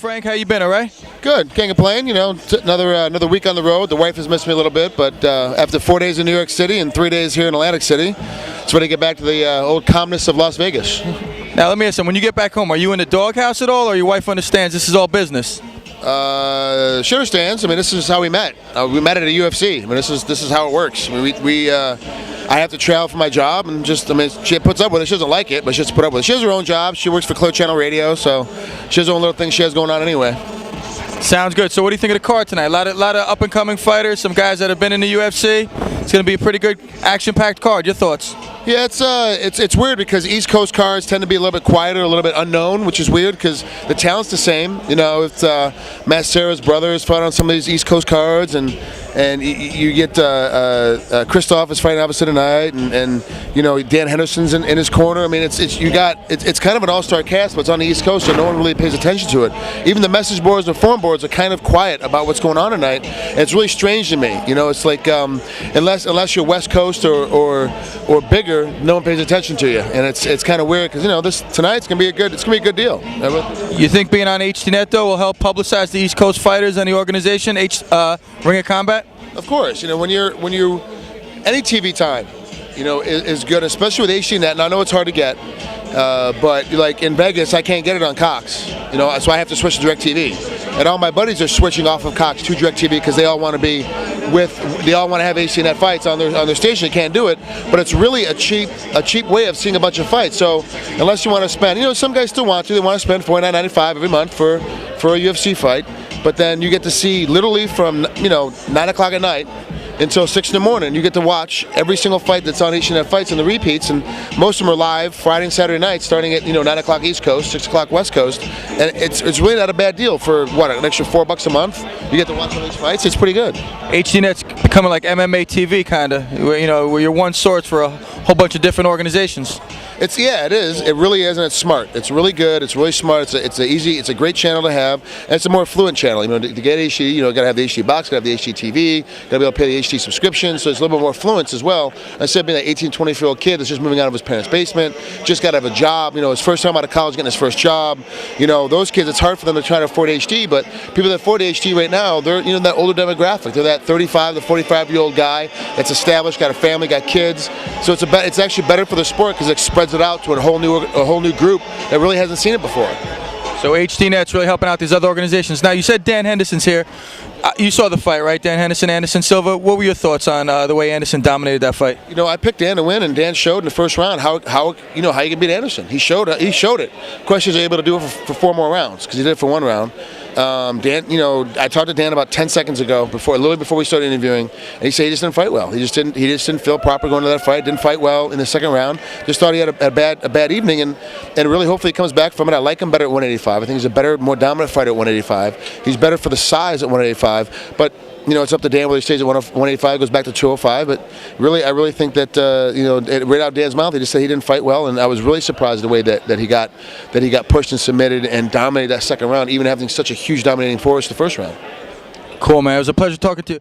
Frank, how you been? All right? Good. Can't complain. You know, another week on the road. The wife has missed me a little bit, but after 4 days in New York City and 3 days here in Atlantic City, it's ready to get back to the old calmness of Las Vegas. Now, let me ask you, when you get back home, are you in the doghouse at all, or your wife understands this is all business? She understands. I mean, this is how we met. We met at a UFC. I mean, this is how it works. I mean, I have to travel for my job, and she puts up with it. She doesn't like it, but she has to put up with it. She has her own job. She works for Clear Channel Radio, so she has her own little thing she has going on anyway. Sounds good. So what do you think of the card tonight? A lot of up-and-coming fighters, some guys that have been in the UFC. It's going to be a pretty good action-packed card. Your thoughts? Yeah, it's weird because East Coast cards tend to be a little bit quieter, a little bit unknown, which is weird because the talent's the same. You know, it's Matt Serra's brothers fought on some of these East Coast cards, and you get Christoph is fighting opposite tonight, and you know Dan Henderson's in his corner. I mean, it's kind of an all-star cast, but it's on the East Coast, so no one really pays attention to it. Even the message boards and forum boards are kind of quiet about what's going on tonight. And it's really strange to me. You know, it's like unless you're West Coast or bigger, no one pays attention to you, and it's kind of weird because you know tonight's gonna be a good deal. You think being on HDNet though will help publicize the East Coast fighters and the organization, Ring of Combat? Of course, you know when you any TV time, you know is good, especially with HDNet. And I know it's hard to get, but like in Vegas, I can't get it on Cox. You know, so I have to switch to DirecTV. And all my buddies are switching off of Cox to DirecTV because they all want to be they all want to have HDNet fights on their station. They can't do it, but it's really a cheap way of seeing a bunch of fights. So unless you want to spend, you know, some guys still want to. They want to spend $49.95 every month for a UFC fight, but then you get to see literally from 9 o'clock at night until 6 in the morning. You get to watch every single fight that's on HDNet Fights and the repeats, and most of them are live Friday and Saturday night, starting at 9 o'clock East Coast, 6 o'clock West Coast, and it's really not a bad deal for an extra $4 a month. You get to watch all these fights. It's pretty good. HDNet's becoming like MMA TV, kind of, where you're one source for a whole bunch of different organizations. It is. It really is, and it's smart. It's really good. It's really smart. It's a great channel to have, and it's a more fluent channel. You know, to get HD, you got to have the HD box, got to have the HD TV, got to be able to pay the HD subscription. So it's a little bit more fluent as well. Instead of being an 18, 24-year-old kid that's just moving out of his parents' basement, just got to have a job. You know, his first time out of college, getting his first job. You know, those kids, it's hard for them to try to afford HD. But people that afford HD right now, they're that older demographic. They're that 35 to 45-year-old guy that's established, got a family, got kids. So it's actually better for the sport because it spreads it out to a whole new group that really hasn't seen it before. So HDNet's really helping out these other organizations. Now, you said Dan Henderson's here. You saw the fight, right? Dan Henderson, Anderson Silva. What were your thoughts on the way Anderson dominated that fight? You know, I picked Dan to win, and Dan showed in the first round how you can beat Anderson. He showed it. The question is, able to do it for 4 more rounds because he did it for 1 round. Dan, I talked to Dan about 10 seconds ago, literally before we started interviewing, and he said he just didn't fight well. He just didn't feel proper going to that fight. Didn't fight well in the second round. Just thought he had a bad evening, and really hopefully he comes back from it. I like him better at 185. I think he's a better, more dominant fighter at 185. He's better for the size at 185, but. It's up to Dan whether he stays at 185, goes back to 205. But really, I really think that right out Dan's mouth, he just said he didn't fight well, and I was really surprised the way that he got pushed and submitted and dominated that second round, even having such a huge dominating force the first round. Cool, man. It was a pleasure talking to you.